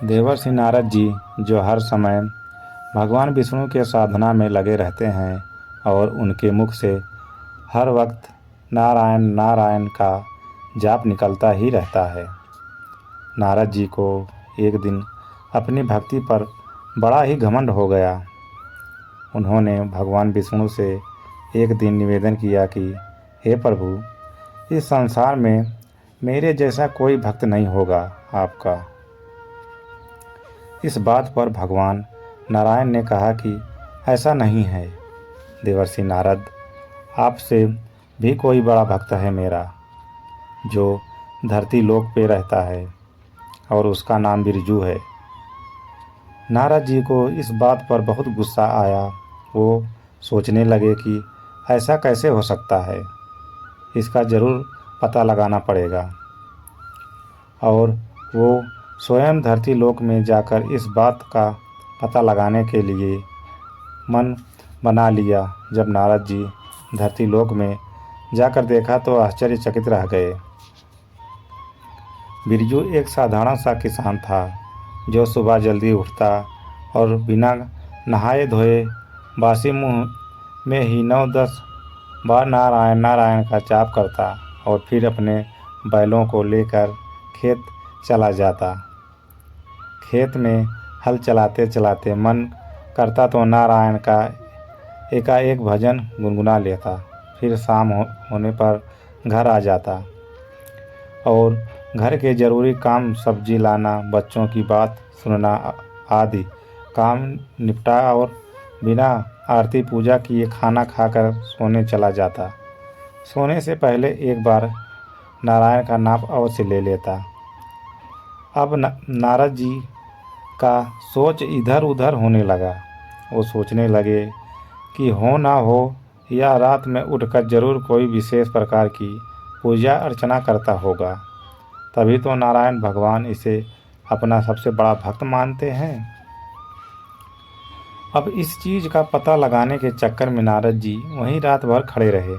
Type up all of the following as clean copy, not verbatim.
देवर्षि नारद जी, जो हर समय भगवान विष्णु के साधना में लगे रहते हैं और उनके मुख से हर वक्त नारायण नारायण का जाप निकलता ही रहता है। नारद जी को एक दिन अपनी भक्ति पर बड़ा ही घमंड हो गया। उन्होंने भगवान विष्णु से एक दिन निवेदन किया कि हे प्रभु, इस संसार में मेरे जैसा कोई भक्त नहीं होगा आपका। इस बात पर भगवान नारायण ने कहा कि ऐसा नहीं है देवर्षि नारद, आपसे भी कोई बड़ा भक्त है मेरा, जो धरती लोक पे रहता है और उसका नाम बिरजू है। नारद जी को इस बात पर बहुत गुस्सा आया। वो सोचने लगे कि ऐसा कैसे हो सकता है, इसका ज़रूर पता लगाना पड़ेगा। और वो स्वयं धरती लोक में जाकर इस बात का पता लगाने के लिए मन बना लिया। जब नारद जी धरती लोक में जाकर देखा तो आश्चर्यचकित रह गए। बिरजू एक साधारण सा किसान था, जो सुबह जल्दी उठता और बिना नहाए धोए बासी मुंह में ही 9-10 बार नारायण नारायण का जाप करता और फिर अपने बैलों को लेकर खेत चला जाता। खेत में हल चलाते चलाते मन करता तो नारायण का एकाएक भजन गुनगुना लेता। फिर शाम होने पर घर आ जाता और घर के ज़रूरी काम, सब्जी लाना, बच्चों की बात सुनना आदि काम निपटा और बिना आरती पूजा किए खाना खाकर सोने चला जाता। सोने से पहले एक बार नारायण का नाम अवश्य ले लेता। अब नारद जी का सोच इधर उधर होने लगा। वो सोचने लगे कि हो ना हो या रात में उठकर जरूर कोई विशेष प्रकार की पूजा अर्चना करता होगा, तभी तो नारायण भगवान इसे अपना सबसे बड़ा भक्त मानते हैं। अब इस चीज़ का पता लगाने के चक्कर में नारद जी वहीं रात भर खड़े रहे,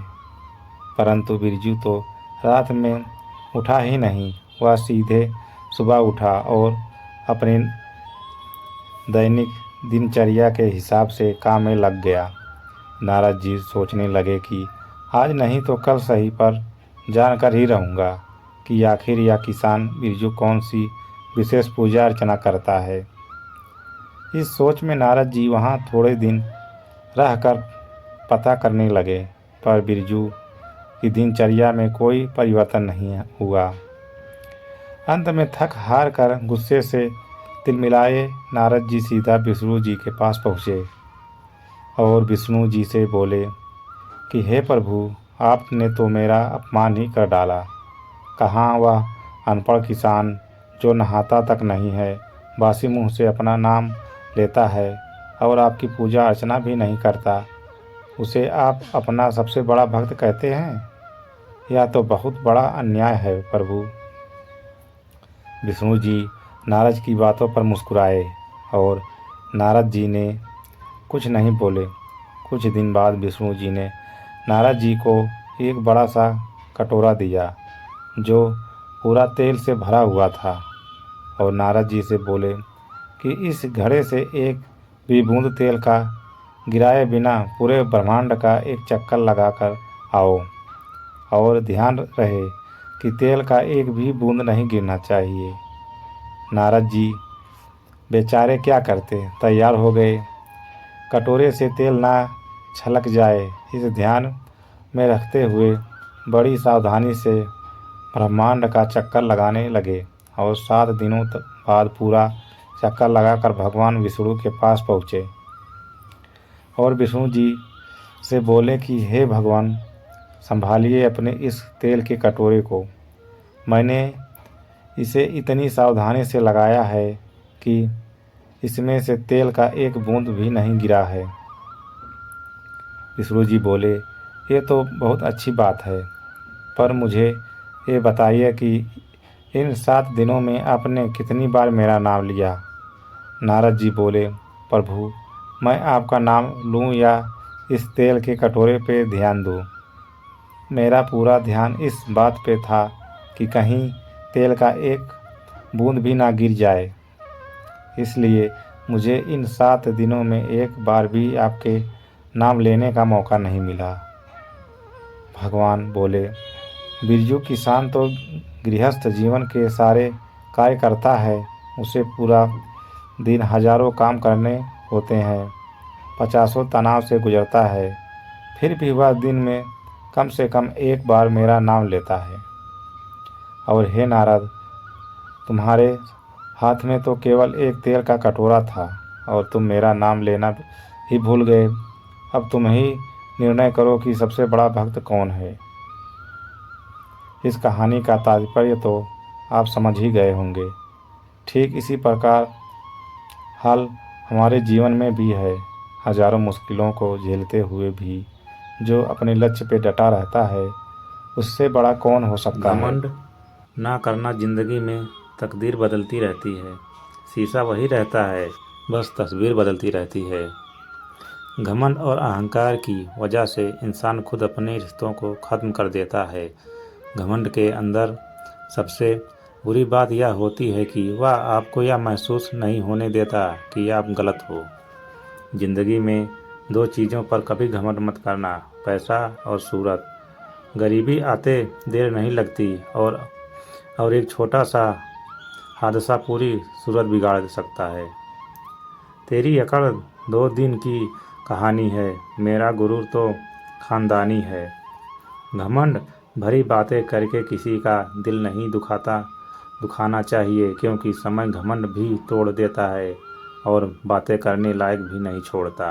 परंतु बिरजू तो रात में उठा ही नहीं। वह सीधे सुबह उठा और अपनी दैनिक दिनचर्या के हिसाब से काम में लग गया। नारद जी सोचने लगे कि आज नहीं तो कल सही, पर जानकर ही रहूँगा कि आखिर यह किसान बिरजू कौन सी विशेष पूजा अर्चना करता है। इस सोच में नारद जी वहाँ थोड़े दिन रहकर पता करने लगे, पर बिरजू की दिनचर्या में कोई परिवर्तन नहीं हुआ। अंत में थक हार कर गुस्से से तिलमिलाए नारद जी सीधा विष्णु जी के पास पहुँचे और विष्णु जी से बोले कि हे प्रभु, आपने तो मेरा अपमान ही कर डाला। कहाँ वह अनपढ़ किसान जो नहाता तक नहीं है, बासी मुंह से अपना नाम लेता है और आपकी पूजा अर्चना भी नहीं करता, उसे आप अपना सबसे बड़ा भक्त कहते हैं? यह तो बहुत बड़ा अन्याय है प्रभु। विष्णु जी नारद की बातों पर मुस्कुराए और नारद जी ने कुछ नहीं बोले। कुछ दिन बाद विष्णु जी ने नारद जी को एक बड़ा सा कटोरा दिया, जो पूरा तेल से भरा हुआ था, और नारद जी से बोले कि इस घड़े से एक भी बूंद तेल का गिराए बिना पूरे ब्रह्मांड का एक चक्कर लगाकर आओ, और ध्यान रहे कि तेल का एक भी बूंद नहीं गिरना चाहिए। नारद जी बेचारे क्या करते, तैयार हो गए। कटोरे से तेल ना छलक जाए, इस ध्यान में रखते हुए बड़ी सावधानी से ब्रह्मांड का चक्कर लगाने लगे और 7 दिनों बाद पूरा चक्कर लगाकर भगवान विष्णु के पास पहुँचे और विष्णु जी से बोले कि हे भगवान, संभालिए अपने इस तेल के कटोरे को। मैंने इसे इतनी सावधानी से लगाया है कि इसमें से तेल का एक बूंद भी नहीं गिरा है। विष्णु जी बोले, ये तो बहुत अच्छी बात है, पर मुझे ये बताइए कि इन 7 दिनों में आपने कितनी बार मेरा नाम लिया? नारद जी बोले, प्रभु, मैं आपका नाम लूँ या इस तेल के कटोरे पे ध्यान दूँ? मेरा पूरा ध्यान इस बात पे था कि कहीं तेल का एक बूंद भी ना गिर जाए। इसलिए मुझे इन 7 दिनों में एक बार भी आपके नाम लेने का मौका नहीं मिला। भगवान बोले, बिरजू किसान तो गृहस्थ जीवन के सारे कार्य करता है। उसे पूरा दिन हजारों काम करने होते हैं, 50 तनाव से गुजरता है, फिर भी वह दिन में कम से कम एक बार मेरा नाम लेता है। और हे नारद, तुम्हारे हाथ में तो केवल एक तेल का कटोरा था और तुम मेरा नाम लेना ही भूल गए। अब तुम ही निर्णय करो कि सबसे बड़ा भक्त कौन है। इस कहानी का तात्पर्य तो आप समझ ही गए होंगे। ठीक इसी प्रकार हाल हमारे जीवन में भी है। हजारों मुश्किलों को झेलते हुए भी जो अपने लक्ष्य पे डटा रहता है, उससे बड़ा कौन हो सकता है। घमंड ना करना जिंदगी में तकदीर बदलती रहती है। शीशा वही रहता है, बस तस्वीर बदलती रहती है। घमंड और अहंकार की वजह से इंसान खुद अपने रिश्तों को ख़त्म कर देता है। घमंड के अंदर सबसे बुरी बात यह होती है कि वह आपको यह महसूस नहीं होने देता कि आप गलत हो। जिंदगी में 2 चीज़ों पर कभी घमंड मत करना, पैसा और शोहरत। गरीबी आते देर नहीं लगती और एक छोटा सा हादसा पूरी सूरत बिगाड़ सकता है। तेरी अकड़ 2 दिन की कहानी है, मेरा गुरूर तो खानदानी है। घमंड भरी बातें करके किसी का दिल नहीं दुखाना चाहिए, क्योंकि समय घमंड भी तोड़ देता है और बातें करने लायक भी नहीं छोड़ता।